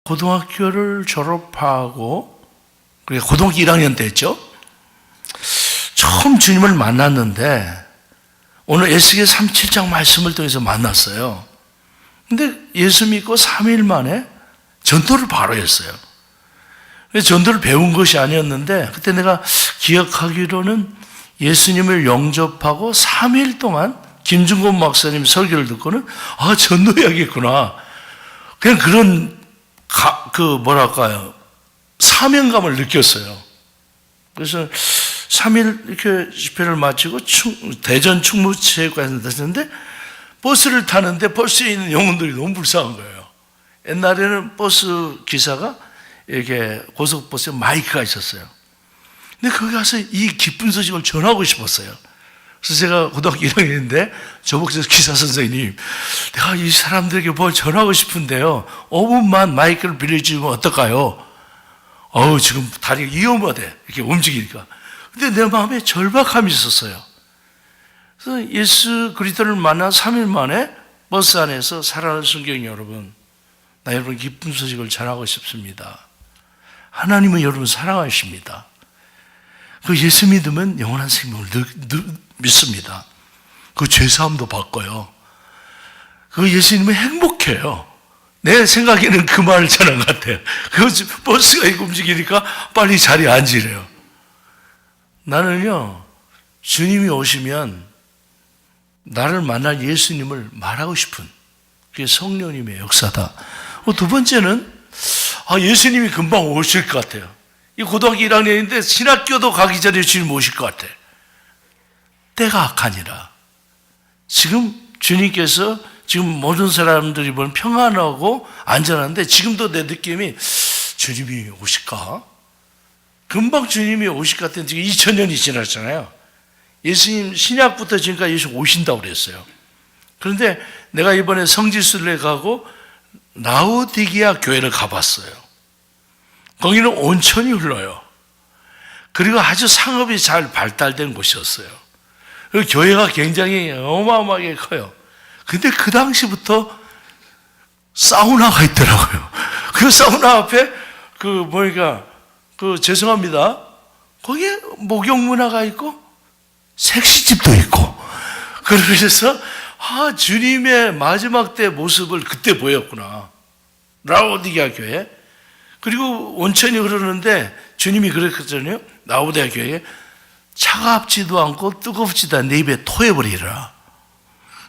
고등학교를 졸업하고 고등학교 1학년 때였죠. 처음 주님을 만났는데 오늘 에스겔 37장 말씀을 통해서 만났어요. 근데 예수 믿고 3일 만에 전도를 바로 했어요. 전도를 배운 것이 아니었는데 그때 내가 기억하기로는 예수님을 영접하고 3일 동안 김중곤 목사님 설교를 듣고는 전도해야겠구나. 그냥 그런 사명감을 느꼈어요. 그래서 3일 이렇게 집회를 마치고 대전 충무체육관에서 됐는데 버스를 타는데 버스에 있는 영혼들이 너무 불쌍한 거예요. 옛날에는 버스 기사가 이렇게 고속버스에 마이크가 있었어요. 근데 거기 가서 이 기쁜 소식을 전하고 싶었어요. 그래서 제가 고등학교 1학년인데 저보고 기사 선생님, 내가 이 사람들에게 뭘 전하고 싶은데요. 5분만 마이크를 빌려주면 어떨까요? 지금 다리가 위험하대. 이렇게 움직이니까. 근데 내 마음에 절박함이 있었어요. 그래서 예수 그리스도를 만나 3일 만에 버스 안에서 사랑하는 성경 여러분, 나 여러분 기쁜 소식을 전하고 싶습니다. 하나님은 여러분 사랑하십니다. 그 예수 믿으면 영원한 생명을 믿습니다. 그 죄사함도 받고요. 그 예수님은 행복해요. 내 생각에는 그 말을 전한 것 같아요. 그 버스가 움직이니까 빨리 자리에 앉으래요. 나는요, 주님이 오시면 나를 만날 예수님을 말하고 싶은 그게 성령님의 역사다. 두 번째는 예수님이 금방 오실 것 같아요. 이 고등학교 1학년인데 신학교도 가기 전에 주님 오실 것 같아. 때가 악하니라. 지금 주님께서 지금 모든 사람들이 보면 평안하고 안전한데 지금도 내 느낌이 주님이 오실까? 금방 주님이 오실 것 같은 지금 2000년이 지났잖아요. 예수님 신약부터 지금까지 예수 오신다고 그랬어요. 그런데 내가 이번에 성지순례 가고 라오디게아 교회를 가봤어요. 거기는 온천이 흘러요. 그리고 아주 상업이 잘 발달된 곳이었어요. 그리고 교회가 굉장히 어마어마하게 커요. 근데 그 당시부터 사우나가 있더라고요. 그 사우나 앞에 죄송합니다. 거기에 목욕 문화가 있고 색시집도 있고 그래서 주님의 마지막 때 모습을 그때 보였구나. 라오디게아 교회. 그리고 온천이 흐르는데 주님이 그랬거든요. 라오디게아 교회에 차갑지도 않고 뜨겁지도 않은 내 입에 토해버리라.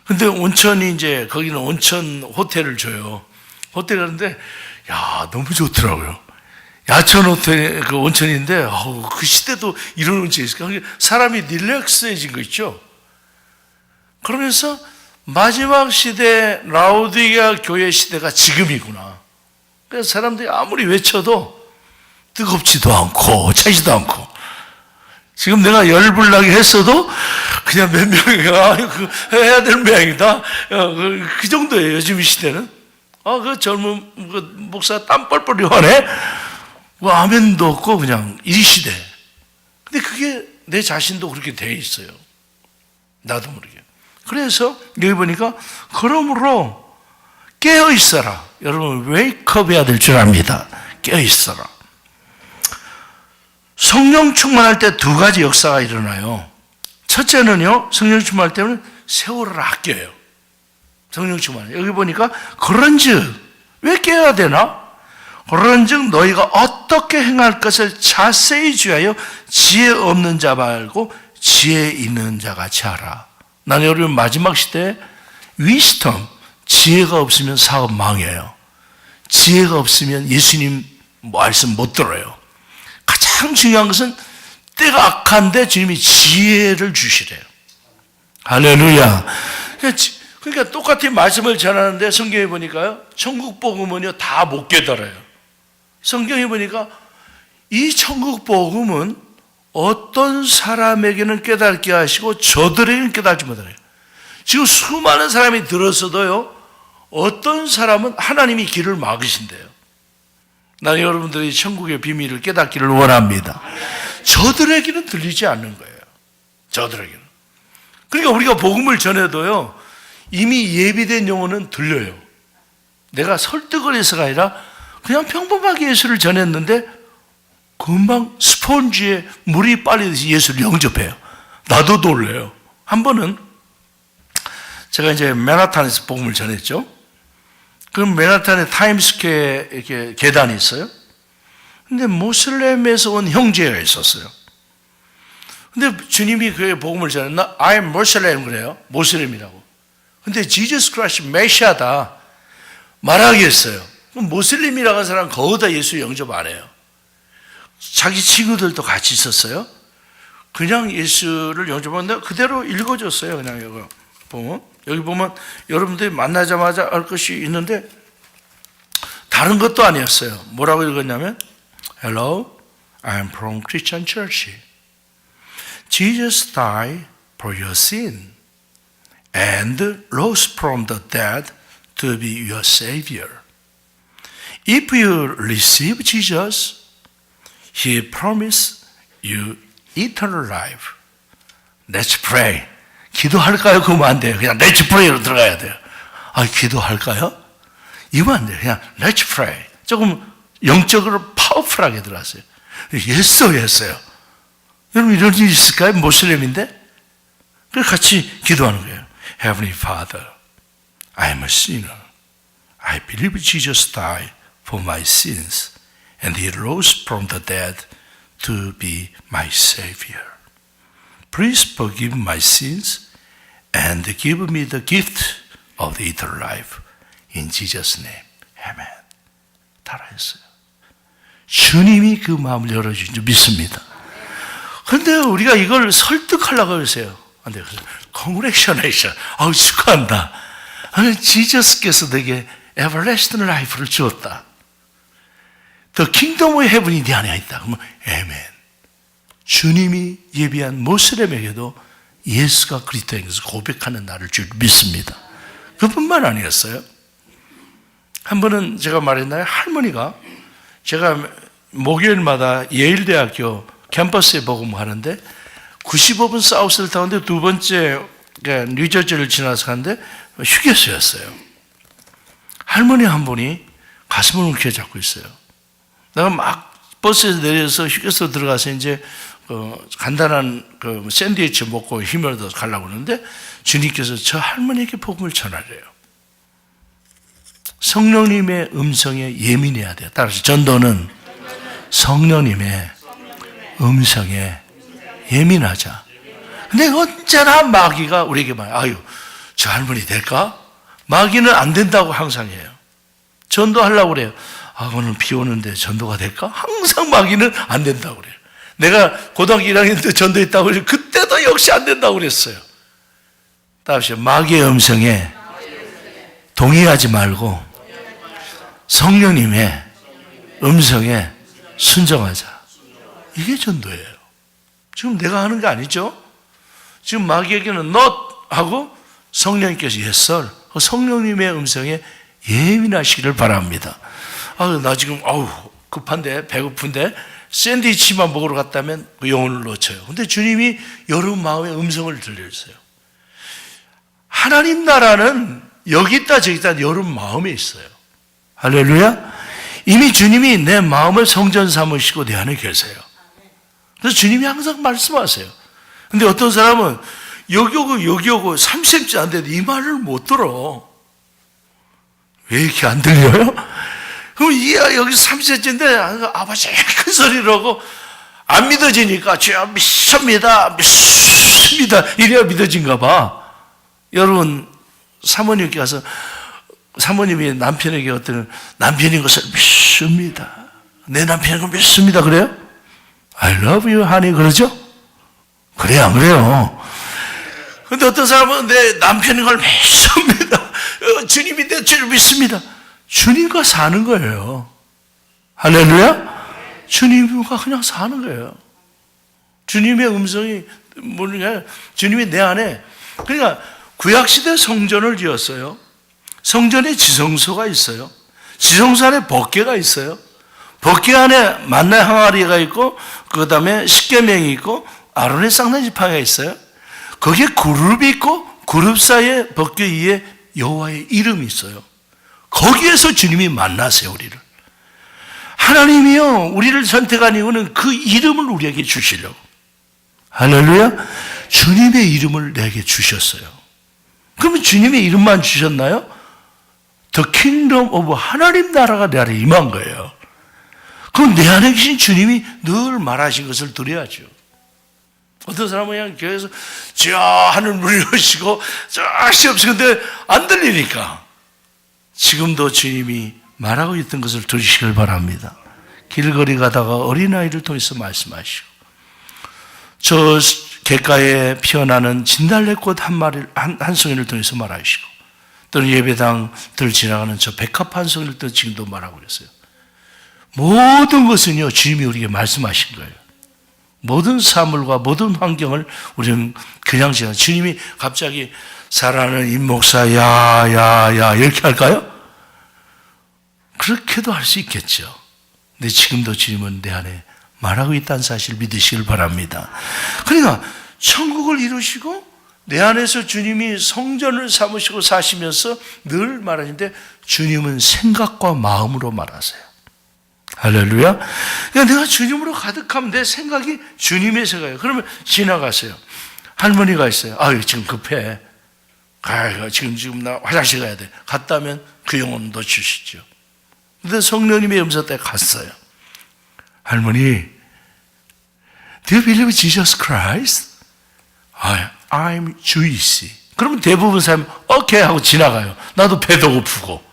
근데 온천이 이제 거기는 온천 호텔을 줘요. 호텔 가는데 너무 좋더라고요. 야천 호텔 그 온천인데 그 시대도 이런 온천이 있을까? 사람이 릴렉스해진 거 있죠. 그러면서 마지막 시대 라오디게아 교회 시대가 지금이구나. 그래서 사람들이 아무리 외쳐도 뜨겁지도 않고 차지도 않고 지금 내가 열불 나게 했어도 그냥 몇 명이가 해야 될 모양이다. 그 정도예요. 요즘 이 시대는. 그 젊은 목사 땀 뻘뻘이 하네. 아멘도 없고 그냥 이 시대. 근데 그게 내 자신도 그렇게 돼 있어요. 나도 모르게. 그래서 여기 보니까 그러므로 깨어 있어라. 여러분 웨이크업 해야 될 줄 압니다. 깨어 있어라. 성령 충만할 때 두 가지 역사가 일어나요. 첫째는요, 성령 충만할 때는 세월을 아껴요. 성령 충만. 여기 보니까 그런즉 왜 깨어야 되나? 그런즉 너희가 어떻게 행할 것을 자세히 주의하여 지혜 없는 자 말고 지혜 있는 자 같이 하라. 나는 여러분 마지막 시대에 위스덤, 지혜가 없으면 사업 망해요. 지혜가 없으면 예수님 말씀 못 들어요. 가장 중요한 것은 때가 악한데 주님이 지혜를 주시래요. 할렐루야. 그러니까 똑같은 말씀을 전하는데 성경에 보니까요, 천국 복음은요 다 못 깨달아요. 성경에 보니까 이 천국 복음은 어떤 사람에게는 깨닫게 하시고 저들에게는 깨닫지 못해요. 지금 수많은 사람이 들었어도요, 어떤 사람은 하나님이 길을 막으신대요. 나는 여러분들이 천국의 비밀을 깨닫기를 원합니다. 저들에게는 들리지 않는 거예요. 저들에게는. 그러니까 우리가 복음을 전해도요, 이미 예비된 영혼은 들려요. 내가 설득을 해서가 아니라 그냥 평범하게 예수를 전했는데 금방 스펀지에 물이 빨리듯이 예수를 영접해요. 나도 놀래요. 한 번은 제가 이제 맨하탄에서 복음을 전했죠. 그럼 맨하탄에 타임스퀘어에 이렇게 계단이 있어요. 근데 모슬렘에서 온 형제가 있었어요. 근데 주님이 그 복음을 전했나? I'm Muslim 그래요. 모슬렘이라고. 근데 Jesus Christ 메시아다 말하겠어요. 그럼 모슬림이라고 하는 사람은 거기다 예수 영접 안 해요. 자기 친구들도 같이 있었어요. 그냥 예수를 영접하는데 그대로 읽어줬어요. 그냥 이거 보면. 여기 보면 여러분들이 만나자마자 알 것이 있는데 다른 것도 아니었어요. 뭐라고 읽었냐면 Hello, I'm from Christian Church. Jesus died for your sin and rose from the dead to be your Savior. If you receive Jesus, He promised you eternal life. Let's pray. 기도할까요? 그러면 안 돼요. 그냥 Let's pray로 들어가야 돼요. 아, 기도할까요? 이거 안 돼요. 그냥 Let's pray. 조금 영적으로 파워풀하게 들어갔어요. 했어요. 여러분 이런 일이 있을까요? 모슬렘인데? 그래서 같이 기도하는 거예요. Heavenly Father, I am a sinner. I believe Jesus died for my sins and He rose from the dead to be my Savior. Please forgive my sins and give me the gift of the eternal life. In Jesus' name, Amen. 따라했어요. 주님이 그 마음을 열어주신 줄 믿습니다. 그런데 우리가 이걸 설득하려고 그러세요. 안 돼요. Congratulations. 아우, 축하한다. 아니, 지저스께서 내게 everlasting life를 주었다. The kingdom of heaven이 네 안에 있다. 그러면 Amen. 주님이 예비한 모슬렘에게도 예수가 그리스도인 것을 고백하는 날을 줄 믿습니다. 그뿐만 아니었어요. 한 번은 제가 말했나요? 할머니가 제가 목요일마다 예일대학교 캠퍼스에 복음하는데 95분 사우스를 타는데 두 번째 뉴저지를 지나서 가는데 휴게소였어요. 할머니 한 분이 가슴을 움켜잡고 있어요. 내가 막 버스에서 내려서 휴게소 들어가서 이제 간단한 샌드위치 먹고 힘을 얻어서 가려고 하는데 주님께서 저 할머니에게 복음을 전하래요. 성령님의 음성에 예민해야 돼요. 따라서 전도는 성령님의 음성에 예민하자. 근데 언제나 마귀가 우리에게 말해요. 아유, 저 할머니 될까? 마귀는 안 된다고 항상 해요. 전도하려고 그래요. 아, 오늘 비 오는데 전도가 될까? 항상 마귀는 안 된다고 그래요. 내가 고등학교 1학년 때 전도했다고 그래서 그때도 역시 안 된다고 그랬어요. 다시 마귀의 음성에 동의하지 말고 성령님의 음성에 순종하자. 이게 전도예요. 지금 내가 하는 게 아니죠. 지금 마귀에게는 not 하고 성령님께서 yes sir. 성령님의 음성에 예민하시기를 바랍니다. 아, 나 지금 급한데 배고픈데 샌드위치만 먹으러 갔다면 그 영혼을 놓쳐요. 근데 주님이 여러분 마음의 음성을 들려주세요. 하나님 나라는 여기 있다 저기 있다 여러분 마음에 있어요. 할렐루야. 이미 주님이 내 마음을 성전 삼으시고 내 안에 계세요. 그래서 주님이 항상 말씀하세요. 근데 어떤 사람은 여기 오고 30cm 안 돼도 이 말을 못 들어. 왜 이렇게 안 들려요? 그럼 여기 30cm인데 아버지 큰 소리로 하고 안 믿어지니까 주여 믿습니다. 이래야 믿어진가 봐. 여러분 사모님께 가서 사모님이 남편에게 어떤 남편인 것을 믿습니다. 내 남편인 걸 믿습니다. 그래요? I love you, honey. 그러죠? 그래, 안 그래요? 근데 어떤 사람은 내 남편인 걸 믿습니다. 주님이 내 죄를 믿습니다. 주님과 사는 거예요. 할렐루야? 주님과 그냥 사는 거예요. 주님의 음성이 뭐냐? 주님이 내 안에. 그러니까 구약시대 성전을 지었어요. 성전에 지성소가 있어요. 지성소 안에 법궤가 있어요. 법궤 안에 만나의 항아리가 있고 그 다음에 십계명이 있고 아론의 쌍난지팡이가 있어요. 거기에 그룹이 있고 그룹 사이에 법궤 위에 여호와의 이름이 있어요. 거기에서 주님이 만나세요, 우리를. 하나님이요, 우리를 선택한 이유는 그 이름을 우리에게 주시려고. 할렐루야. 주님의 이름을 내게 주셨어요. 그러면 주님의 이름만 주셨나요? The kingdom of 하나님 나라가 내 안에 임한 거예요. 그럼 내 안에 계신 주님이 늘 말하신 것을 드려야죠. 어떤 사람은 그냥 교회에서 저 하늘 물려시고 저 시없이 근데 안 들리니까 지금도 주님이 말하고 있던 것을 들으시길 바랍니다. 길거리 가다가 어린아이를 통해서 말씀하시고 저 갯가에 피어나는 진달래꽃 한 송이를 통해서 말하시고 또는 예배당들 지나가는 저 백합 한 송이를 통해서 지금도 말하고 있어요. 모든 것은요, 주님이 우리에게 말씀하신 거예요. 모든 사물과 모든 환경을 우리는 그냥 지나. 주님이 갑자기 사랑하는 임 목사, 야, 이렇게 할까요? 그렇게도 할 수 있겠죠. 근데 지금도 주님은 내 안에 말하고 있다는 사실을 믿으시길 바랍니다. 그러니까 천국을 이루시고 내 안에서 주님이 성전을 삼으시고 사시면서 늘 말하시는데 주님은 생각과 마음으로 말하세요. 할렐루야. 그러니까 내가 주님으로 가득하면 내 생각이 주님의 생각이에요. 그러면 지나가세요. 할머니가 있어요. 지금 급해. 지금 나 화장실 가야 돼. 갔다면 그 영혼은 놓치시죠. 근데 성령님의 염소 때 갔어요. 할머니, do you believe Jesus Christ? I'm Jewish. 그러면 대부분 사람이 오케이 하고 지나가요. 나도 배도 고프고.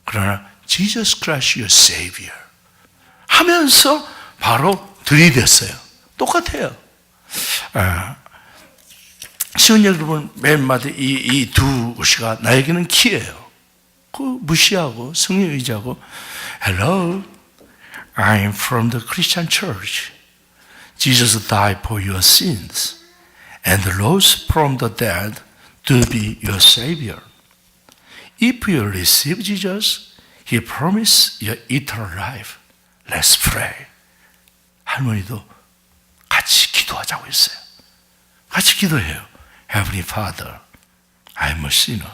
그러나 Jesus Christ your Savior 하면서 바로 들이댔어요. 똑같아요. 시온 여러분 맨 마디 이 두 것이가 나에게는 키예요. 그 무시하고 성령 의지하고 Hello, I'm from the Christian Church. Jesus died for your sins and rose from the dead to be your Savior. If you receive Jesus, He promised you eternal life. Let's pray. 할머니도 같이 기도하자고 했어요. 같이 기도해요. Heavenly Father, I'm a sinner.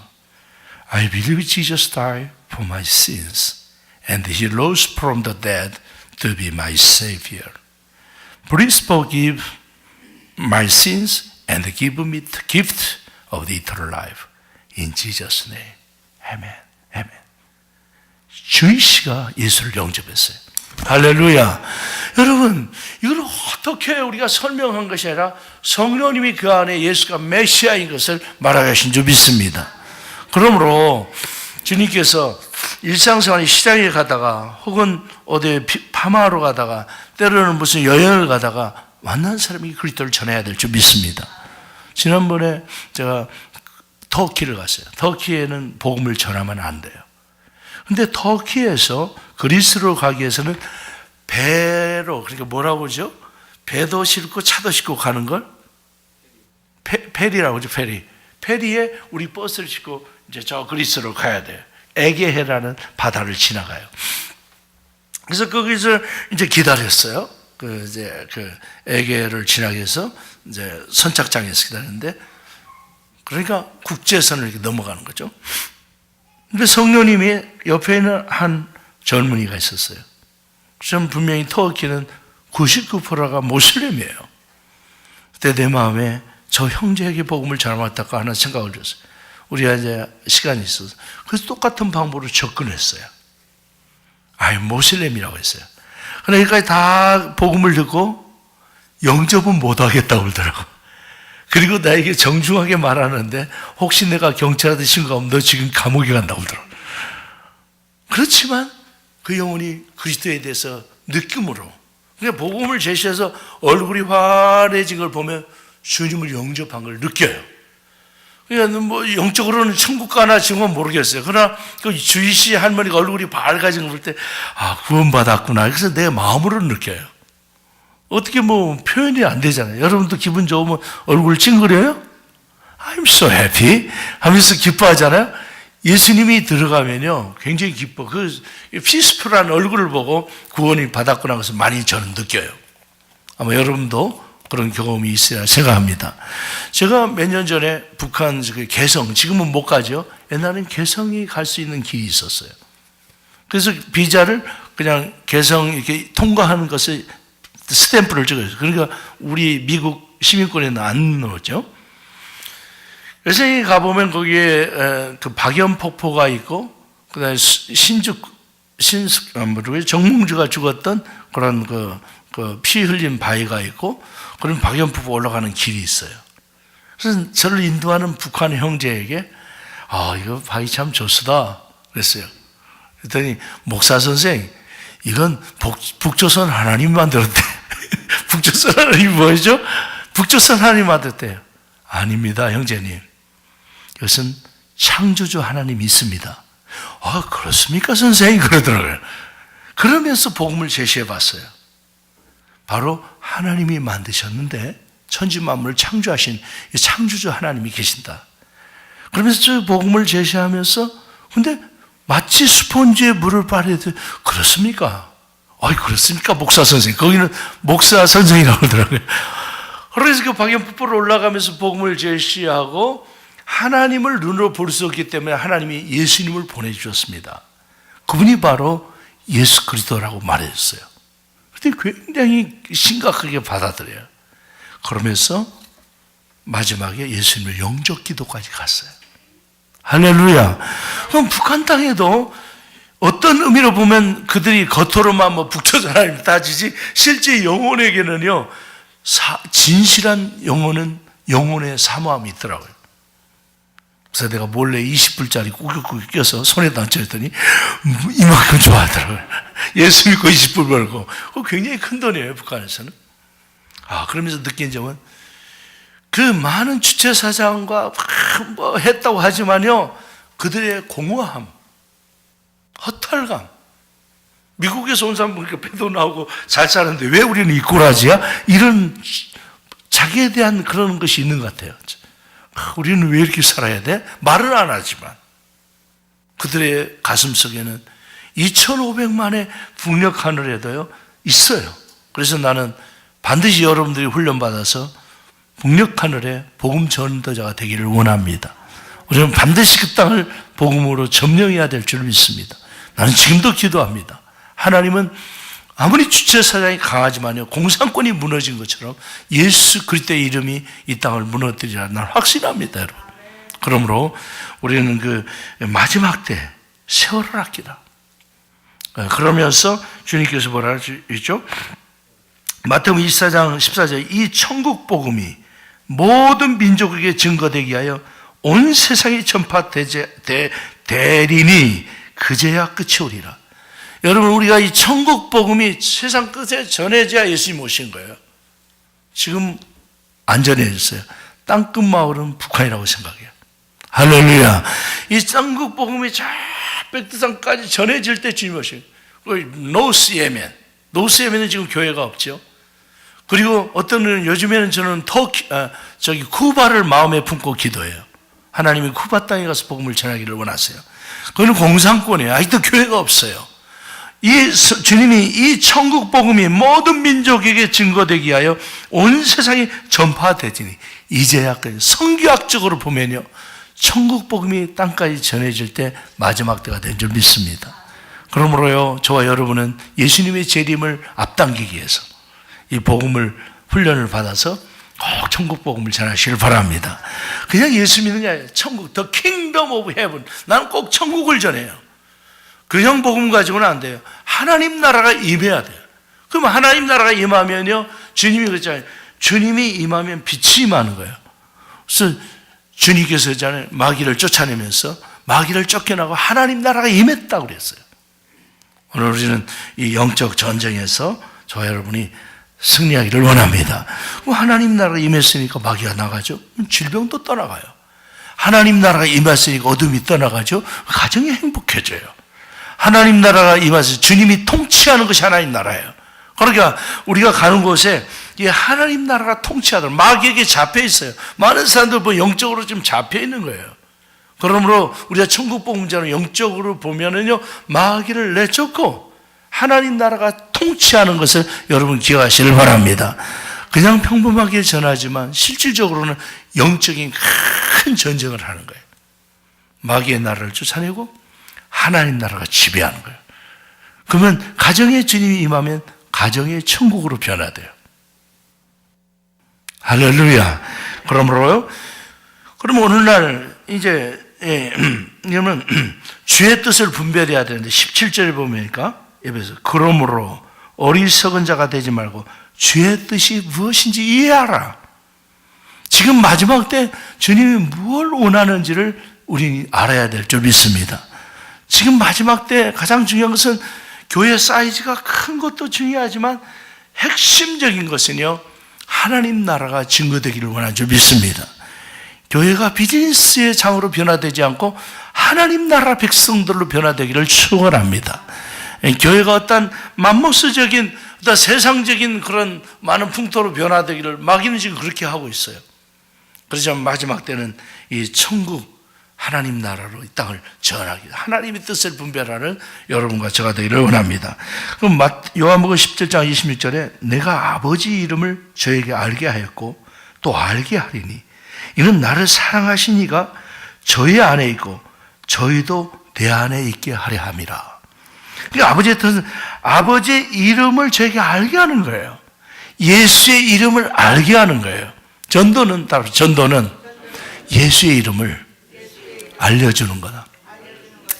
I believe Jesus died for my sins and He rose from the dead to be my Savior. Please forgive my sins and give me the gift of the eternal life. In Jesus' name. Amen. Amen. 주이씨가 예수를 영접했어요. 할렐루야. 여러분, 이걸 어떻게 우리가 설명한 것이 아니라 성령님이 그 안에 예수가 메시아인 것을 말하신 줄 믿습니다. 그러므로 주님께서 일상생활에 시장에 가다가 혹은 어디 파마하러 가다가 때로는 무슨 여행을 가다가 만난 사람이 그리스도를 전해야 될 줄 믿습니다. 지난번에 제가 터키를 갔어요. 터키에는 복음을 전하면 안 돼요. 근데 터키에서 그리스로 가기 위해서는 배로, 그러니까 뭐라고 그러죠? 배도 싣고 차도 싣고 가는 걸 페리라고 그러죠, 페리. 페리에 우리 버스를 싣고 이제 저 그리스로 가야 돼요. 에게해라는 바다를 지나가요. 그래서 거기서 이제 기다렸어요. 그 에게해를 지나기 위해서 이제 선착장에서 기다렸는데, 그러니까 국제선을 이렇게 넘어가는 거죠. 근데 성령님이 옆에 있는 한 젊은이가 있었어요. 전 분명히 터키는 99%가 모슬림이에요. 그때 내 마음에 저 형제에게 복음을 전하겠다고 하는 생각을 줬어요. 우리가 이제 시간이 있어서. 그래서 똑같은 방법으로 접근했어요. 모슬림이라고 했어요. 그러니까 다 복음을 듣고 영접은 못하겠다고 그러더라고. 그리고 나에게 정중하게 말하는데 혹시 내가 경찰한테 신고하면 너 지금 감옥에 간다고 그러더라고. 그렇지만 그 영혼이 그리스도에 대해서 느낌으로, 그냥 복음을 제시해서 얼굴이 환해진 걸 보면 주님을 영접한 걸 느껴요. 그러니까 뭐 영적으로는 천국 가나 지금 은 모르겠어요. 그러나 그 주이씨 할머니가 얼굴이 밝아진 걸 볼 때 구원받았구나. 그래서 내 마음으로 느껴요. 어떻게 뭐 표현이 안 되잖아요. 여러분도 기분 좋으면 얼굴 찡그려요? I'm so happy 하면서 기뻐하잖아요. 예수님이 들어가면요 굉장히 기뻐. 그 피스풀한 얼굴을 보고 구원이 받았구나 해서 많이 저는 느껴요. 아마 여러분도 그런 경험이 있어야 생각합니다. 제가 몇 년 전에 북한 개성, 지금은 못 가죠. 옛날엔 개성이 갈 수 있는 길이 있었어요. 그래서 비자를 그냥 개성 이렇게 통과하는 것을 스탬프를 찍어요. 그러니까 우리 미국 시민권에는 안 넣었죠. 그래서 가보면 거기에 그 박연폭포가 있고, 그 다음에 정몽주가 죽었던 그런 피 흘린 바위가 있고, 그런 박연폭포 올라가는 길이 있어요. 그래서 저를 인도하는 북한 형제에게, 이거 바위 참 좋수다. 그랬어요. 그랬더니, 목사 선생, 이건 북조선 하나님 만들었대. 북조선 하나님이 뭐죠? 북조선 하나님 만들었대요. 아닙니다, 형제님. 이것은 창조주 하나님이 있습니다. 그렇습니까, 선생님? 그러더라고요. 그러면서 복음을 제시해 봤어요. 바로 하나님이 만드셨는데, 천지 만물을 창조하신 창조주 하나님이 계신다. 그러면서 저 복음을 제시하면서, 근데 마치 스폰지에 물을 빠르듯, 그렇습니까? 그렇습니까, 목사 선생님? 거기는 목사 선생이라고 하더라고요. 그래서 그 박연폭포를 올라가면서 복음을 제시하고, 하나님을 눈으로 볼 수 없기 때문에 하나님이 예수님을 보내주셨습니다. 그분이 바로 예수 그리스도라고 말해줬어요. 그때 굉장히 심각하게 받아들여요. 그러면서 마지막에 예수님을 영접 기도까지 갔어요. 할렐루야. 그럼 북한 땅에도 어떤 의미로 보면 그들이 겉으로만 북조선 하나님 따지지, 실제 영혼에게는요, 진실한 영혼의 사모함이 있더라고요. 그래서 내가 몰래 20불짜리 꾸깃꾸깃 껴서 손에다 얹었더니 이만큼 좋아하더라고요. 예수 믿고 20불 벌고. 그거 굉장히 큰 돈이에요, 북한에서는. 그러면서 느낀 점은, 그 많은 주체사장과 했다고 하지만요, 그들의 공허함, 허탈감. 미국에서 온 사람 보니까 배도 나오고 잘 사는데 왜 우리는 이 꼬라지야? 이런 자기에 대한 그런 것이 있는 것 같아요. 우리는 왜 이렇게 살아야 돼? 말은 안 하지만 그들의 가슴 속에는 2,500만의 북녘 하늘에도요 있어요. 그래서 나는 반드시 여러분들이 훈련받아서 북녘 하늘에 복음 전도자가 되기를 원합니다. 우리는 반드시 그 땅을 복음으로 점령해야 될 줄 믿습니다. 나는 지금도 기도합니다. 하나님은 아무리 주체사장이 강하지만요, 공산권이 무너진 것처럼 예수 그리스도의 이름이 이 땅을 무너뜨리라 난 확신합니다, 여러분. 그러므로 우리는 그 마지막 때 세월을 아끼라. 그러면서 주님께서 뭐라 했죠? 마태복음 24장 14절, 이 천국 복음이 모든 민족에게 증거되게 하여 온 세상에 전파되리니 그제야 끝이 오리라. 여러분, 우리가 이 천국 복음이 세상 끝에 전해져야 예수님 오신 거예요. 지금 안 전해졌어요. 땅끝 마을은 북한이라고 생각해요. 할렐루야. 이 천국 복음이 저 백두산까지 전해질 때 주님 오신 거예요. 노스 예멘. 노스 예멘은 지금 교회가 없죠. 그리고 어떤 분은 요즘에는 저는 쿠바를 마음에 품고 기도해요. 하나님이 쿠바 땅에 가서 복음을 전하기를 원하세요. 그건 공산권이에요. 아직도 교회가 없어요. 주님이 이 천국 복음이 모든 민족에게 증거되게 하여 온 세상에 전파되지니 이제야 성교학적으로 보면요, 천국 복음이 땅까지 전해질 때 마지막 때가 된 줄 믿습니다. 그러므로요, 저와 여러분은 예수님의 재림을 앞당기기 위해서 이 복음을 훈련을 받아서 꼭 천국 복음을 전하시길 바랍니다. 그냥 예수 믿는 게 아니라 천국, The Kingdom of Heaven. 나는 꼭 천국을 전해요. 그냥 복음 가지고는 안 돼요. 하나님 나라가 임해야 돼요. 그럼 하나님 나라가 임하면요, 주님이 그랬잖아요. 주님이 임하면 빛이 임하는 거예요. 그래서 주님께서 했잖아요. 마귀를 쫓아내면서 마귀를 쫓겨나고 하나님 나라가 임했다고 그랬어요. 오늘 우리는 이 영적 전쟁에서 저와 여러분이 승리하기를 원합니다. 하나님 나라가 임했으니까 마귀가 나가죠. 질병도 떠나가요. 하나님 나라가 임했으니까 어둠이 떠나가죠. 가정이 행복해져요. 하나님 나라가 임해서 주님이 통치하는 것이 하나님 나라예요. 그러니까 우리가 가는 곳에 이 하나님 나라가 통치하도록 마귀에게 잡혀 있어요. 많은 사람들 영적으로 지금 잡혀 있는 거예요. 그러므로 우리가 천국 복음자는 영적으로 보면은요, 마귀를 내쫓고 하나님 나라가 통치하는 것을 여러분 기억하시길 바랍니다. 그냥 평범하게 전하지만 실질적으로는 영적인 큰 전쟁을 하는 거예요. 마귀의 나라를 쫓아내고 하나님 나라가 지배하는 거예요. 그러면 가정에 주님이 임하면 가정의 천국으로 변화돼요. 할렐루야. 그러므로요. 그럼 오늘날 이제 그러면 주의 뜻을 분별해야 되는데 17절에 보니까 옆에서 그러므로 어리석은 자가 되지 말고 주의 뜻이 무엇인지 이해하라. 지금 마지막 때 주님이 무엇을 원하는지를 우리는 알아야 될 줄 믿습니다. 지금 마지막 때 가장 중요한 것은 교회 사이즈가 큰 것도 중요하지만 핵심적인 것은요, 하나님 나라가 증거되기를 원하는 줄 믿습니다. 교회가 비즈니스의 장으로 변화되지 않고 하나님 나라 백성들로 변화되기를 축원합니다. 교회가 어떤 맘모스적인 어떤 세상적인 그런 많은 풍토로 변화되기를 마귀는 지금 그렇게 하고 있어요. 그렇지만 마지막 때는 이 천국 하나님 나라로 이 땅을 전하기, 하나님의 뜻을 분별하는 여러분과 저가 되기를 원합니다. 그럼 요한복음 17장 26절에 내가 아버지 이름을 저에게 알게 하였고 또 알게 하리니 이는 나를 사랑하신 이가 저희 안에 있고 저희도 내 안에 있게 하려 함이라. 그러니까 아버지의 뜻은 아버지의 이름을 저에게 알게 하는 거예요. 예수의 이름을 알게 하는 거예요. 전도는 예수의 이름을 알려주는 거다.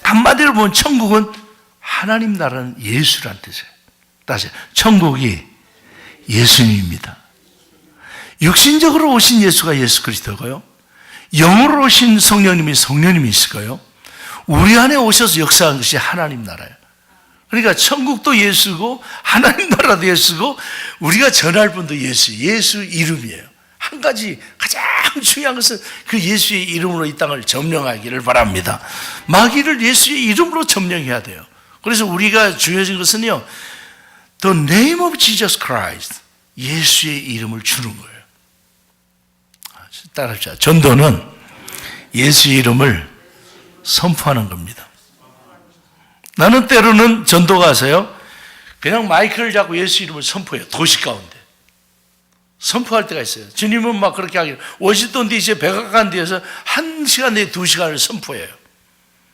한마디로 보면 천국은 하나님 나라는 예수란 뜻이에요. 다시 천국이 예수님입니다. 육신적으로 오신 예수가 예수 그리스도고요. 영으로 오신 성령님이 성령님이시고요. 우리 안에 오셔서 역사한 것이 하나님 나라예요. 그러니까 천국도 예수고 하나님 나라도 예수고 우리가 전할 분도 예수 이름이에요. 한 가지 가장 중요한 것은 그 예수의 이름으로 이 땅을 점령하기를 바랍니다. 마귀를 예수의 이름으로 점령해야 돼요. 그래서 우리가 중요해진 것은요, The name of Jesus Christ, 예수의 이름을 주는 거예요. 따라합시다. 전도는 예수의 이름을 선포하는 겁니다. 나는 때로는 전도 가서요, 그냥 마이크를 잡고 예수 이름을 선포해요. 도시 가운데. 선포할 때가 있어요. 주님은 막 그렇게 하기를 워싱턴 DC에 백악관 뒤에서 1시간 내에 2시간을 선포해요.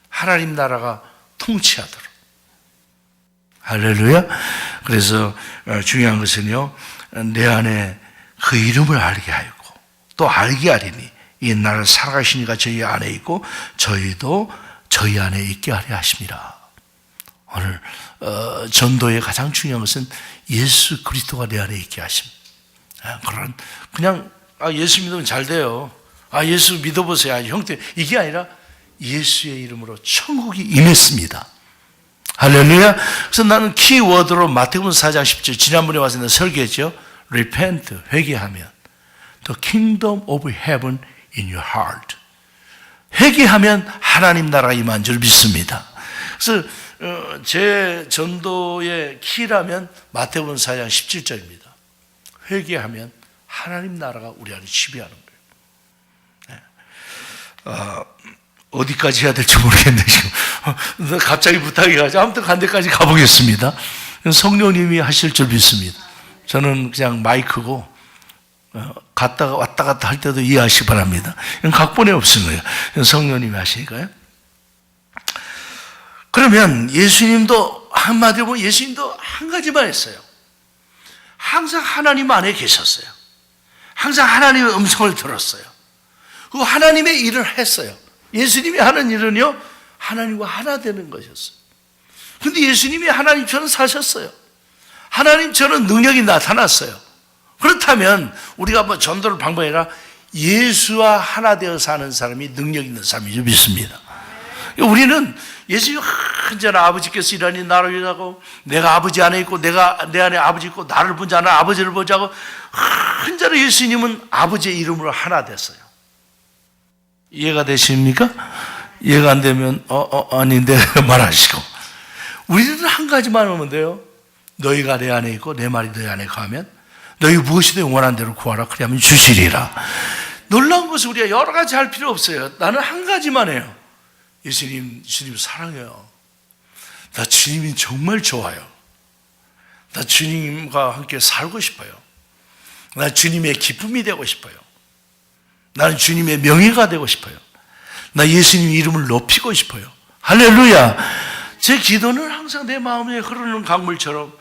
하나님 나라가 통치하도록. 할렐루야. 그래서 중요한 것은요, 내 안에 그 이름을 알게 하였고 또 알게 하리니 이 나를 살아가신 이가 저희 안에 있고 저희도 저희 안에 있게 하려 하십니다. 오늘 전도의 가장 중요한 것은 예수 그리스도가 내 안에 있게 하십니다. 그런 그냥 예수 믿으면 잘 돼요. 예수 믿어보세요. 형태 이게 아니라 예수의 이름으로 천국이 임했습니다. 할렐루야. 그래서 나는 키워드로 마태복음 4장 10절 지난번에 와서 내가 설교했죠. Repent, 회개하면 The kingdom of heaven in your heart. 회개하면 하나님 나라가 임한 줄 믿습니다. 그래서 제 전도의 키라면 마태복음 4장 17절입니다. 회개하면 하나님 나라가 우리 안에 지배하는 거예요. 어디까지 해야 될지 모르겠네 지금. 갑자기 부탁이 가지고 아무튼 간 데까지 가보겠습니다. 성령님이 하실 줄 믿습니다. 저는 그냥 마이크고 갔다가 왔다 갔다 할 때도 이해하시기 바랍니다. 이건 각본에 없는 거예요. 성령님이 하시니까요. 그러면 예수님도 한마디로 보면 예수님도 한 가지만 했어요. 항상 하나님 안에 계셨어요. 항상 하나님의 음성을 들었어요. 그 하나님의 일을 했어요. 예수님이 하는 일은요, 하나님과 하나 되는 것이었어요. 그런데 예수님이 하나님처럼 사셨어요. 하나님처럼 능력이 나타났어요. 그렇다면 우리가 한번 전도를 방법이라 예수와 하나 되어 사는 사람이 능력 있는 사람이죠. 믿습니다. 우리는 예수님 언제나 아버지께서 이러니 나를 위하고 내가 아버지 안에 있고 내가 내 안에 아버지 있고 나를 본 자는 아버지를 보자고 언제나 예수님은 아버지의 이름으로 하나 됐어요. 이해가 되십니까? 이해가 안 되면 아닌데 말하시고 우리는 한 가지만 하면 돼요. 너희가 내 안에 있고 내 말이 너희 안에 가면 너희 무엇이든 원하는 대로 구하라 그러면 주시리라. 놀라운 것은 우리가 여러 가지 할 필요 없어요. 나는 한 가지만 해요. 예수님 사랑해요. 나 주님이 정말 좋아요. 나 주님과 함께 살고 싶어요. 나 주님의 기쁨이 되고 싶어요. 나는 주님의 명예가 되고 싶어요. 나 예수님 이름을 높이고 싶어요. 할렐루야. 제 기도는 항상 내 마음에 흐르는 강물처럼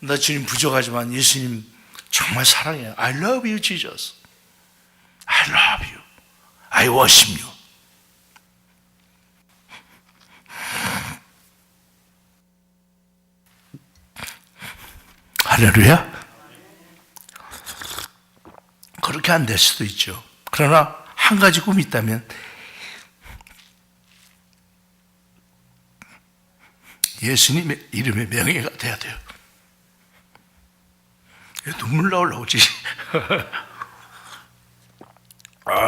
나 주님 부족하지만 예수님 정말 사랑해요. I love you, Jesus. I love you. I worship you. 할렐루야. 그렇게 안 될 수도 있죠. 그러나 한 가지 꿈이 있다면 예수님의 이름의 명예가 돼야 돼요. 눈물 나오려고지.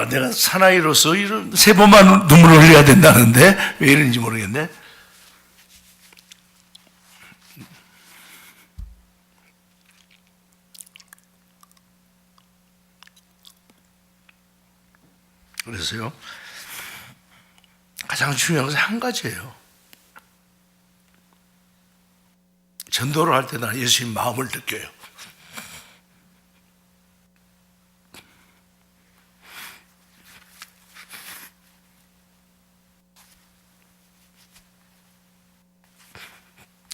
내가 사나이로서 이런 3번만 눈물 흘려야 된다는데 왜 이런지 모르겠네. 그래서요, 가장 중요한 것은 한 가지예요. 전도를 할 때 나는 예수님 마음을 느껴요.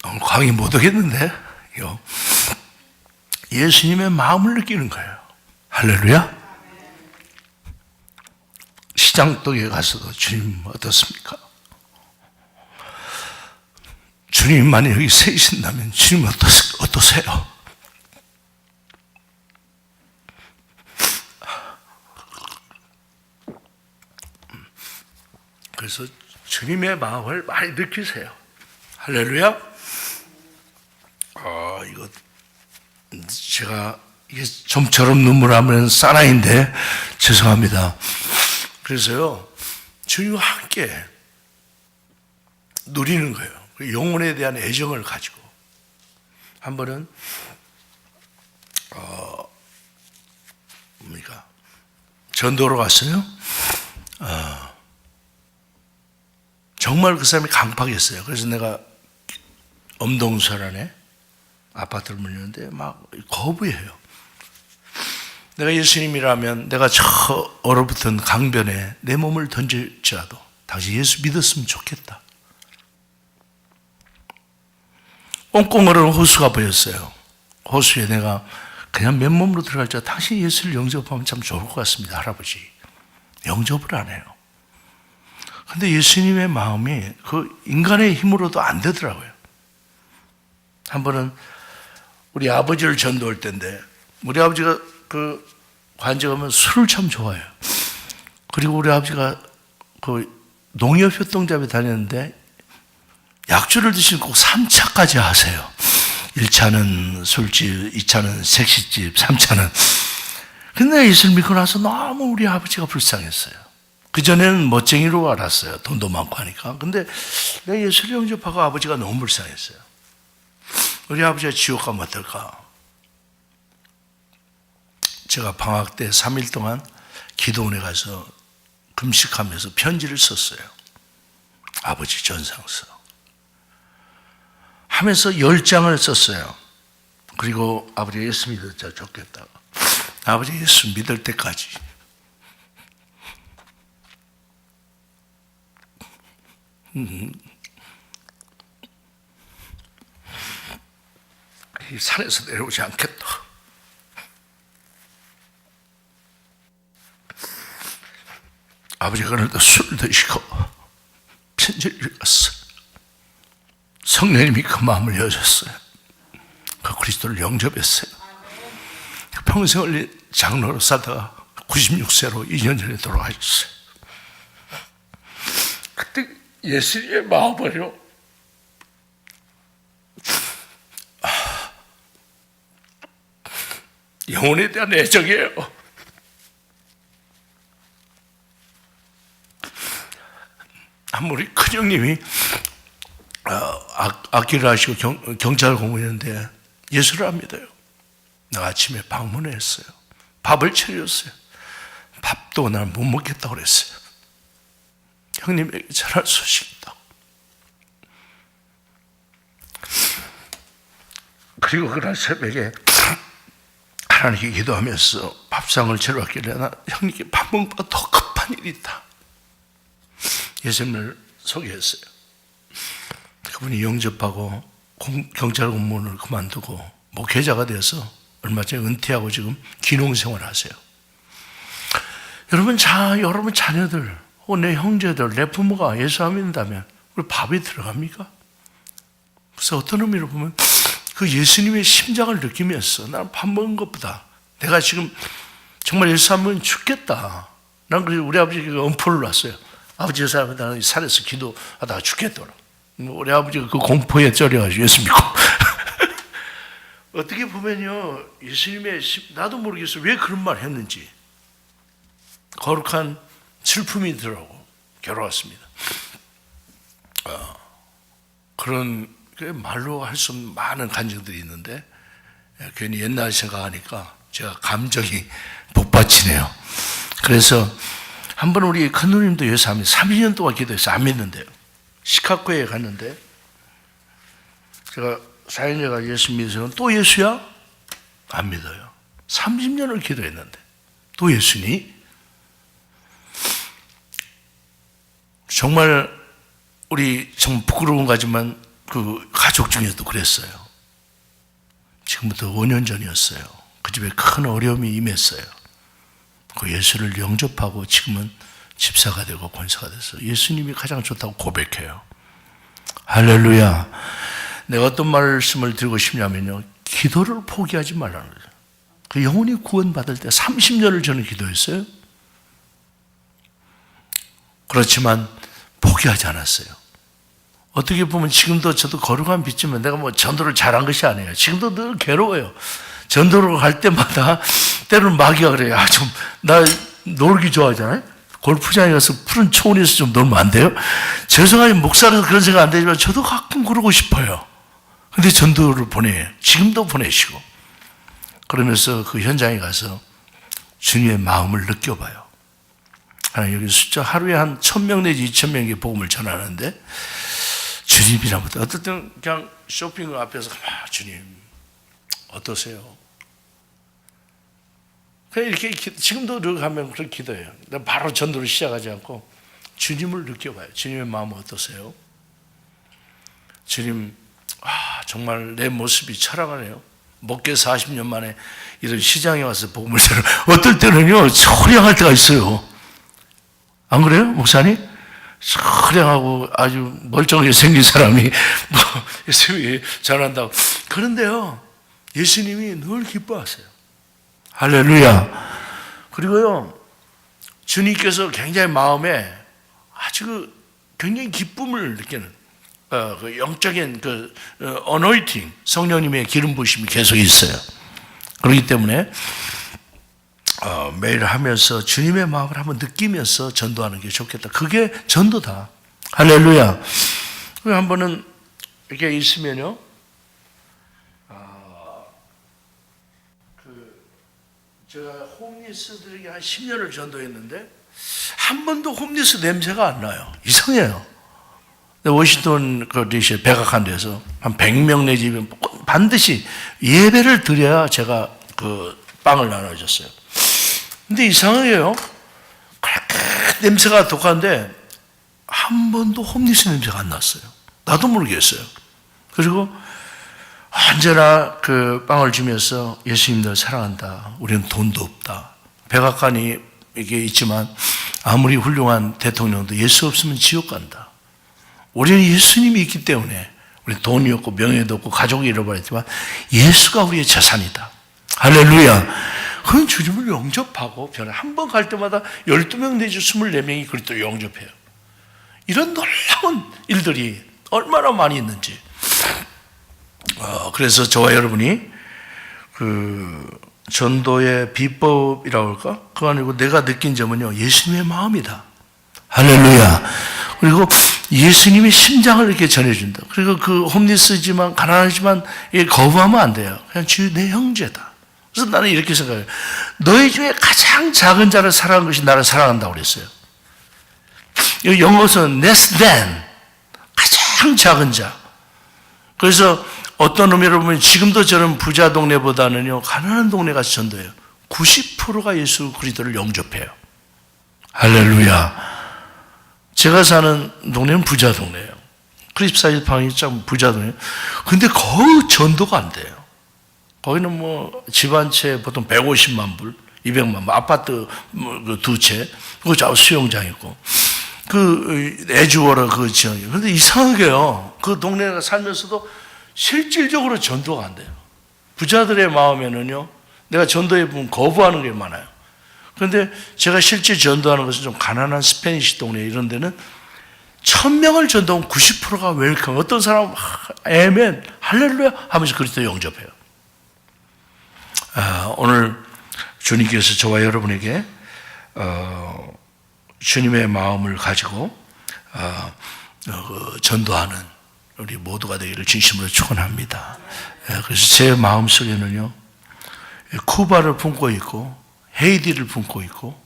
오늘 강의 못 오겠는데, 예수님의 마음을 느끼는 거예요. 할렐루야. 시장독에 가서도 주님 어떻습니까? 주님만이 여기 서 계신다면 주님 어떠세요? 그래서 주님의 마음을 많이 느끼세요. 할렐루야. 이거 제가 이게 좀처럼 눈물하면 사나이인데 죄송합니다. 그래서요, 주님과 함께 누리는 거예요. 영혼에 대한 애정을 가지고. 한 번은 전도로 갔어요. 정말 그 사람이 강팍했어요. 그래서 내가 엄동설안에 아파트를 물렸는데 막 거부해요. 내가 예수님이라면 내가 저 얼어붙은 강변에 내 몸을 던질지라도 당신 예수 믿었으면 좋겠다. 꽁꽁 얼은 호수가 보였어요. 호수에 내가 그냥 맨몸으로 들어갈지라도 당신 예수를 영접하면 참 좋을 것 같습니다, 할아버지. 영접을 안 해요. 근데 예수님의 마음이 그 인간의 힘으로도 안 되더라고요. 한 번은 우리 아버지를 전도할 때인데, 우리 아버지가 그 관제 가면 술을 참 좋아해요. 그리고 우리 아버지가 그 농협 협동조합에 다녔는데 약주를 드시면 꼭 3차까지 하세요. 1차는 술집, 2차는 색시집, 3차는. 근데 예수를 믿고 나서 너무 우리 아버지가 불쌍했어요. 그전에는 멋쟁이로 알았어요. 돈도 많고 하니까. 근데 내가 예수를 영접하고 아버지가 너무 불쌍했어요. 우리 아버지가 지옥 가면 어떨까? 제가 방학 때 3일 동안 기도원에 가서 금식하면서 편지를 썼어요. 아버지 전상서. 하면서 10장을 썼어요. 그리고 아버지 예수 믿었자 좋겠다. 아버지 예수 믿을 때까지. 이 산에서 내려오지 않겠다. 아버지가 그날도 술 드시고 편지를 읽었어요. 성령님이 그 마음을 여셨어요. 그 그리스도를 영접했어요. 평생을 장로로 살다가 96세로 2년 전에 돌아가셨어요. 그때 예수님의 마음을요, 영혼에 대한 애정이에요. 아무리 큰형님이 악기를 하시고 경찰 공무원인데 예수를 안 믿어요. 내가 아침에 방문했어요. 밥을 차렸어요. 밥도 난 못 먹겠다고 그랬어요. 형님에게 전할 소식이 있다고. 그리고 그날 새벽에 하나님께 기도하면서 밥상을 차려왔길래 나 형님께 밥 먹기보다 더 급한 일이 있다. 예수님을 소개했어요. 그분이 영접하고 경찰 공무원을 그만두고 목회자가 되어서 얼마 전에 은퇴하고 지금 기농생활 하세요. 여러분 자녀들, 내 형제들, 내 부모가 예수 안 믿는다면 우리 밥이 들어갑니까? 그래서 어떤 의미로 보면 그 예수님의 심장을 느끼면서 나는 밥 먹은 것보다 내가 지금 정말 예수 안 믿으면 죽겠다. 난 그래서 우리 아버지가 엄포를 놨어요. 아버지 예수 안 믿으면 산에서 기도하다가 죽겠더라. 우리 아버지가 그 공포에 쩔여가지고 예수 믿고. 어떻게 보면요, 예수님의 나도 모르겠어요. 왜 그런 말 했는지. 거룩한 슬픔이 들어오고 괴로웠습니다. 그런 말로 할 수 없는 많은 감정들이 있는데 괜히 옛날 생각하니까 제가 감정이 복받치네요. 그래서 한번 우리 큰누님도 예수 안 믿어요. 30년 동안 기도해서 안 믿는데요. 시카고에 갔는데 제가 사연자가 예수 믿으세요. 또 예수야? 안 믿어요. 30년을 기도했는데 또 예수니? 정말 우리 좀 부끄러운 거지만 그 가족 중에서도 그랬어요. 지금부터 5년 전이었어요. 그 집에 큰 어려움이 임했어요. 그 예수를 영접하고 지금은 집사가 되고 권사가 돼서 예수님이 가장 좋다고 고백해요. 할렐루야. 내가 어떤 말씀을 드리고 싶냐면요, 기도를 포기하지 말라는 거예요. 그 영혼이 구원받을 때 30년을 저는 기도했어요. 그렇지만 포기하지 않았어요. 어떻게 보면 지금도 저도 거룩한 빛이면 내가 뭐 전도를 잘한 것이 아니에요. 지금도 늘 괴로워요. 전도를 갈 때마다 때로는 마귀가 그래요. 나 놀기 좋아하잖아요. 골프장에 가서 푸른 초원에서 좀 놀면 안 돼요? 죄송하게 목사라서 그런 생각 안 되지만 저도 가끔 그러고 싶어요. 근데 전도를 보내요. 지금도 보내시고. 그러면서 그 현장에 가서 주님의 마음을 느껴봐요. 여기 숫자 하루에 한 1000명 내지 2000명의 복음을 전하는데 주님이라부터 어떨 때는 그냥 쇼핑 앞에서 주님 어떠세요? 그냥 이렇게 지금도 가면 그렇게 기도해요. 바로 전도를 시작하지 않고 주님을 느껴봐요. 주님의 마음은 어떠세요? 주님, 정말 내 모습이 철학하네요. 목회 40년 만에 이런 시장에 와서 복음을 전하. 어떨 때는요 초량할 때가 있어요. 안 그래요, 목사님? 처량하고 아주 멀쩡하게 생긴 사람이 예수님이 잘한다고. 그런데요, 예수님이 늘 기뻐하세요. 할렐루야. 그리고요, 주님께서 굉장히 마음에 아주 굉장히 기쁨을 느끼는 그 영적인 그 어노이팅, 성령님의 기름 부으심이 계속 있어요. 그렇기 때문에 매일 하면서 주님의 마음을 한번 느끼면서 전도하는 게 좋겠다. 그게 전도다. 할렐루야. 한 번은 이렇게 있으면요, 제가 홈리스들에게 한 10년을 전도했는데 한 번도 홈리스 냄새가 안 나요. 이상해요. 워싱턴 그 DC 백악관 데서 한 100명 내지 반드시 예배를 드려야 제가 그 빵을 나눠줬어요. 근데 이상해요. 냄새가 독한데 한 번도 홈리스 냄새가 안 났어요. 나도 모르겠어요. 그리고 언제나 그 빵을 주면서 예수님들 사랑한다. 우리는 돈도 없다. 백악관이 이게 있지만 아무리 훌륭한 대통령도 예수 없으면 지옥 간다. 우리는 예수님이 있기 때문에 우리 돈이 없고 명예도 없고 가족이 잃어버렸지만 예수가 우리의 재산이다. 할렐루야. 그건 주님을 영접하고 변해. 한 번 갈 때마다 12명 내지 24명이 그리스도 영접해요. 이런 놀라운 일들이 얼마나 많이 있는지. 그래서 저와 여러분이 그 전도의 비법이라고 할까? 그거 아니고 내가 느낀 점은요, 예수님의 마음이다. 할렐루야. 그리고 예수님의 심장을 이렇게 전해준다. 그리고 그 홈리스지만 가난하지만 거부하면 안 돼요. 그냥 주 내 형제다. 그래서 나는 이렇게 생각해요. 너희 중에 가장 작은 자를 사랑한 것이 나를 사랑한다고 그랬어요. 영어에서는 less than, 가장 작은 자. 그래서 어떤 의미로 보면 지금도 저는 부자 동네보다는요, 가난한 동네 가서 전도해요. 90%가 예수 그리스도를 영접해요. 할렐루야. 제가 사는 동네는 부자 동네예요. 크립사이즈 방이 참 부자들이에요. 근데 거의 전도가 안 돼요. 거기는 뭐 집 한 채 보통 150만 불, 200만 불, 아파트 두 채, 그거 저 수영장 있고, 그 애주워라 그 지역이에요. 근데 이상하게요. 그 동네에 살면서도 실질적으로 전도가 안 돼요. 부자들의 마음에는요, 내가 전도해 보면 거부하는 게 많아요. 그런데 제가 실제 전도하는 것은 좀 가난한 스페니시 동네 이런 데는 1000명을 전도하면 90%가 웰컴. 어떤 사람은 아멘, 할렐루야 하면서 그리스도 영접해요. 오늘 주님께서 저와 여러분에게 주님의 마음을 가지고 전도하는 우리 모두가 되기를 진심으로 축원합니다. 그래서 제 마음속에는요, 쿠바를 품고 있고 헤이티를 품고 있고,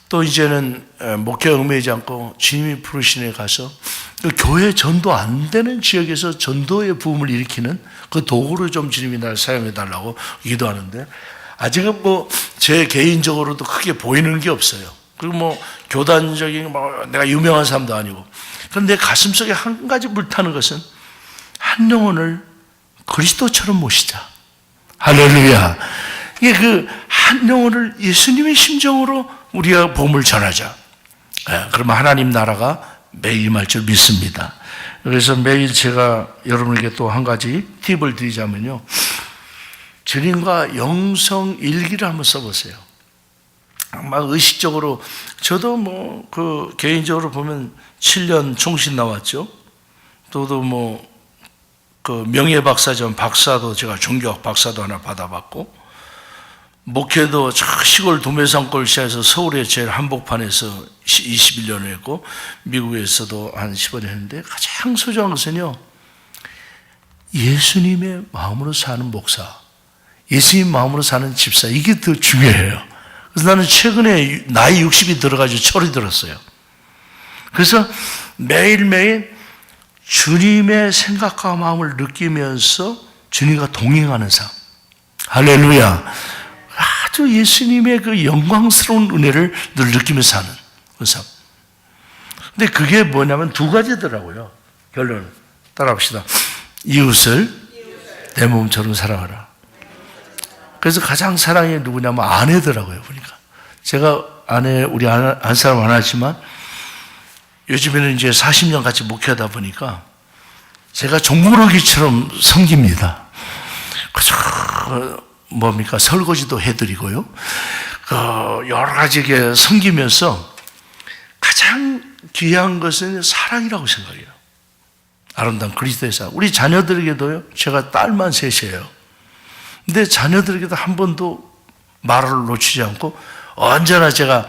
또 이제는 목회 얽매이지 않고 주님이 부르신 데 가서 교회 전도 안 되는 지역에서 전도의 부흥을 일으키는 그 도구로 좀 주님이 날 사용해 달라고 기도하는데, 아직은 뭐 제 개인적으로도 크게 보이는 게 없어요. 그리고 뭐 교단적인 뭐 내가 유명한 사람도 아니고. 그런데 가슴 속에 한 가지 불타는 것은 한 영혼을 그리스도처럼 모시자. 할렐루야. 이게 그 한 영혼을 예수님의 심정으로 우리가 복음을 전하자. 그러면 하나님 나라가 매일 임할 줄 믿습니다. 그래서 매일 제가 여러분에게 또 한 가지 팁을 드리자면요, 주님과 영성 일기를 한번 써보세요. 막 의식적으로, 저도 뭐 그 개인적으로 보면 7년 총신 나왔죠. 또도 뭐 그 명예박사전 박사도 제가 종교학 박사도 하나 받아봤고, 목회도 시골 도매산골시에서 서울의 제일 한복판에서 21년을 했고, 미국에서도 한 15년 했는데, 가장 소중한 것은요, 예수님의 마음으로 사는 목사, 예수님 마음으로 사는 집사, 이게 더 중요해요. 그래서 나는 최근에 나이 60이 들어가지고 철이 들었어요. 그래서 매일매일 주님의 생각과 마음을 느끼면서 주님과 동행하는 삶. 할렐루야. 아주 예수님의 그 영광스러운 은혜를 늘 느끼면서 사는 그 삶. 근데 그게 뭐냐면 두 가지더라고요. 결론은. 따라합시다. 이웃을 내 몸처럼 사랑하라. 그래서 가장 사랑이 누구냐면 아내더라고요, 보니까. 제가 우리 안 사람 안 하지만, 요즘에는 이제 40년 같이 목회하다 보니까 제가 종무러기처럼 섬깁니다. 그저 뭡니까? 설거지도 해드리고요. 여러 가지게 섬기면서 가장 귀한 것은 사랑이라고 생각해요. 아름다운 그리스도의 사랑. 우리 자녀들에게도요, 제가 딸만 셋이에요. 근데 자녀들에게도 한 번도 말을 놓치지 않고 언제나 제가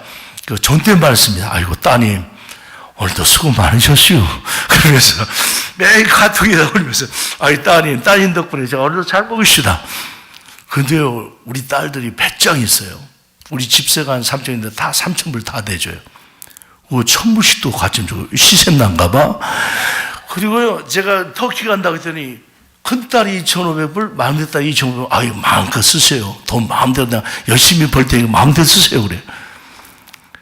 존댓말을 씁니다. 아이고, 따님, 오늘도 수고 많으셨슈. 그러면서 매일 카톡에다 올리면서, 아이, 따님 덕분에 제가 오늘도 잘 먹으시다. 근데요, 우리 딸들이 배짱이 있어요. 우리 집세가 한 3천인데 다 3,000불 다 내줘요. 1,000불씩도 같이 주고, 시샘난가 봐. 그리고요, 제가 터키 간다고 했더니, 큰딸이 2,500불, 막내딸이 2,500불, 아유, 마음껏 쓰세요. 돈 마음대로 그냥 열심히 벌 테니까 마음대로 쓰세요. 그래.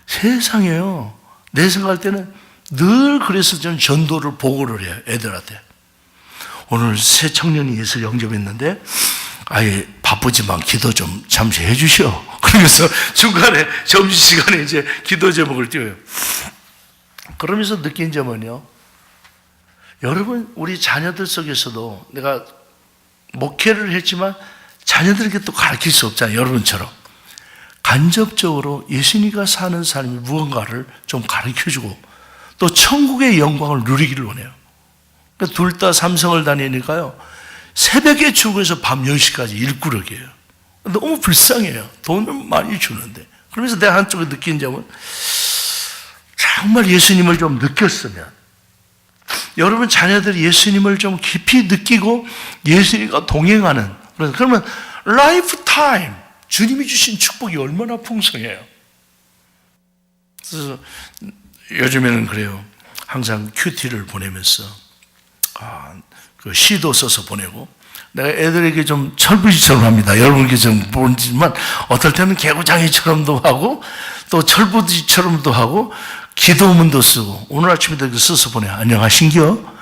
세상에요. 내 생각할 때는 늘 그래서 저는 전도를 보고를 해요. 애들한테. 오늘 새 청년이 예수 영접했는데, 아예 바쁘지만 기도 좀 잠시 해주시오. 그러면서 중간에 점심시간에 이제 기도 제목을 띄워요. 그러면서 느낀 점은요, 여러분, 우리 자녀들 속에서도 내가 목회를 했지만 자녀들에게 또 가르칠 수 없잖아요. 여러분처럼. 간접적으로 예수님과 사는 삶이 무언가를 좀 가르쳐주고 또 천국의 영광을 누리기를 원해요. 그러니까 둘 다 삼성을 다니니까요, 새벽에 출근해서 밤 10시까지 일구력이에요. 너무 불쌍해요. 돈을 많이 주는데. 그러면서 내가 한쪽에 느낀 점은, 정말 예수님을 좀 느꼈으면, 여러분 자녀들이 예수님을 좀 깊이 느끼고 예수님과 동행하는, 그러면 라이프 타임, 주님이 주신 축복이 얼마나 풍성해요. 그래서 요즘에는 그래요. 항상 큐티를 보내면서 그 시도 써서 보내고, 내가 애들에게 좀 철부지처럼 합니다. 여러분께 좀 모르지만 어떨 때는 개구장이처럼도 하고 또 철부지처럼도 하고 기도문도 쓰고, 오늘 아침에도 써서 보내. 안녕하신겨?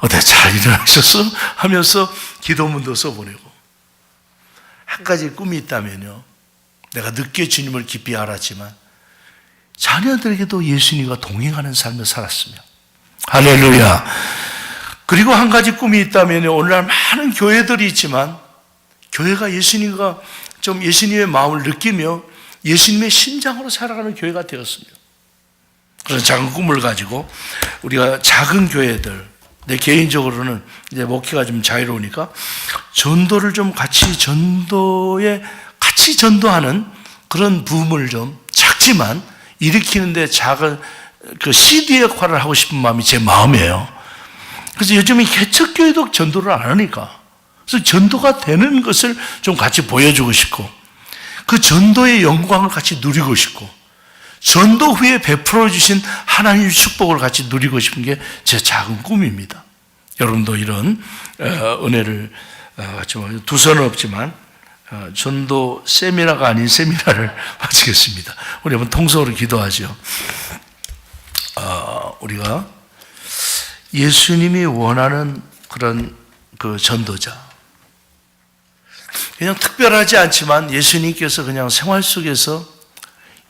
어때 잘 일어나셔서 하면서 기도문도 써보내고. 한 가지 꿈이 있다면요, 내가 늦게 주님을 깊이 알았지만 자녀들에게도 예수님과 동행하는 삶을 살았으며. 할렐루야. 그리고 한 가지 꿈이 있다면 오늘날 많은 교회들이 있지만 교회가 예수님과 좀 예수님의 마음을 느끼며 예수님의 심장으로 살아가는 교회가 되었습니다. 그래서 작은 꿈을 가지고 우리가 작은 교회들, 내 개인적으로는 이제 목회가 좀 자유로우니까 전도를 좀 같이 전도하는 그런 부음을 좀 작지만 일으키는데 작은 그 CD 역할을 하고 싶은 마음이 제 마음이에요. 그래서 요즘에 개척교회도 전도를 안 하니까, 그래서 전도가 되는 것을 좀 같이 보여주고 싶고, 그 전도의 영광을 같이 누리고 싶고, 전도 후에 베풀어 주신 하나님의 축복을 같이 누리고 싶은 게 제 작은 꿈입니다. 여러분도 이런 은혜를 두서는 없지만 전도 세미나가 아닌 세미나를 마치겠습니다. 우리 한번 통성으로 기도하죠. 우리가 예수님이 원하는 그런 그 전도자, 그냥 특별하지 않지만 예수님께서 그냥 생활 속에서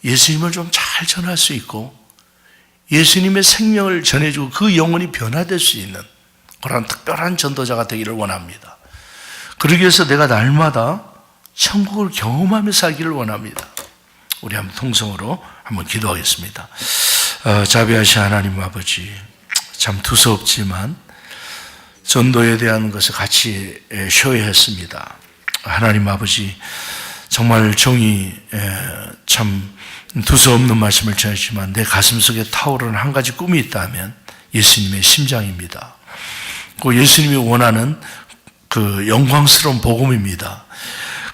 예수님을 좀 잘 전할 수 있고 예수님의 생명을 전해주고 그 영혼이 변화될 수 있는 그런 특별한 전도자가 되기를 원합니다. 그러기 위해서 내가 날마다 천국을 경험하며 살기를 원합니다. 우리 한번 통성으로 한번 기도하겠습니다. 자비하신 하나님 아버지, 참 두서없지만 전도에 대한 것을 같이 쇼했습니다. 하나님 아버지, 정말 종이 참 두서없는 말씀을 전했지만 내 가슴 속에 타오르는 한 가지 꿈이 있다면 예수님의 심장입니다. 그 예수님이 원하는 그 영광스러운 복음입니다.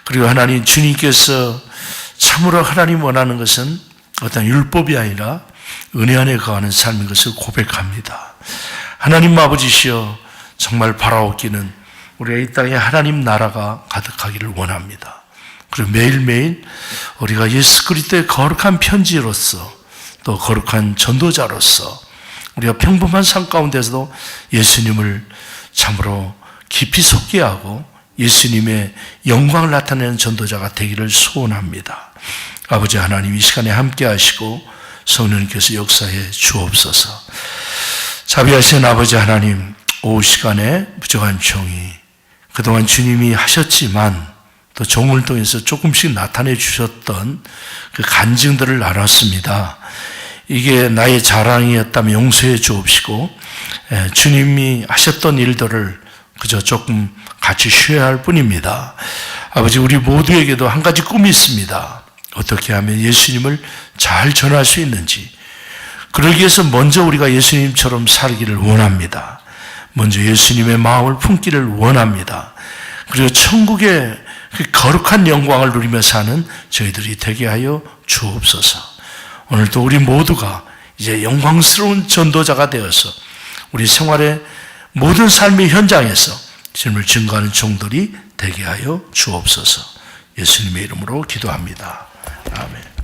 그리고 하나님, 주님께서 참으로 하나님 원하는 것은 어떤 율법이 아니라 은혜 안에 거하는 삶인 것을 고백합니다. 하나님 아버지시여, 정말 바라옵기는 우리가 이 땅에 하나님 나라가 가득하기를 원합니다. 그리고 매일매일 우리가 예수 그리스도의 거룩한 편지로서 또 거룩한 전도자로서 우리가 평범한 삶 가운데서도 예수님을 참으로 깊이 속게 하고 예수님의 영광을 나타내는 전도자가 되기를 소원합니다. 아버지 하나님, 이 시간에 함께 하시고 성령님께서 역사해 주옵소서. 자비하신 아버지 하나님, 오후 시간에 부족한 종이 그동안 주님이 하셨지만 또 종을 통해서 조금씩 나타내 주셨던 그 간증들을 나눴습니다. 이게 나의 자랑이었다면 용서해 주옵시고 주님이 하셨던 일들을 그저 조금 같이 쉬어야 할 뿐입니다. 아버지, 우리 모두에게도 한 가지 꿈이 있습니다. 어떻게 하면 예수님을 잘 전할 수 있는지, 그러기 위해서 먼저 우리가 예수님처럼 살기를 원합니다. 먼저 예수님의 마음을 품기를 원합니다. 그리고 천국의 그 거룩한 영광을 누리며 사는 저희들이 되게 하여 주옵소서. 오늘도 우리 모두가 이제 영광스러운 전도자가 되어서 우리 생활의 모든 삶의 현장에서 주님을 증거하는 종들이 되게 하여 주옵소서. 예수님의 이름으로 기도합니다. 아멘.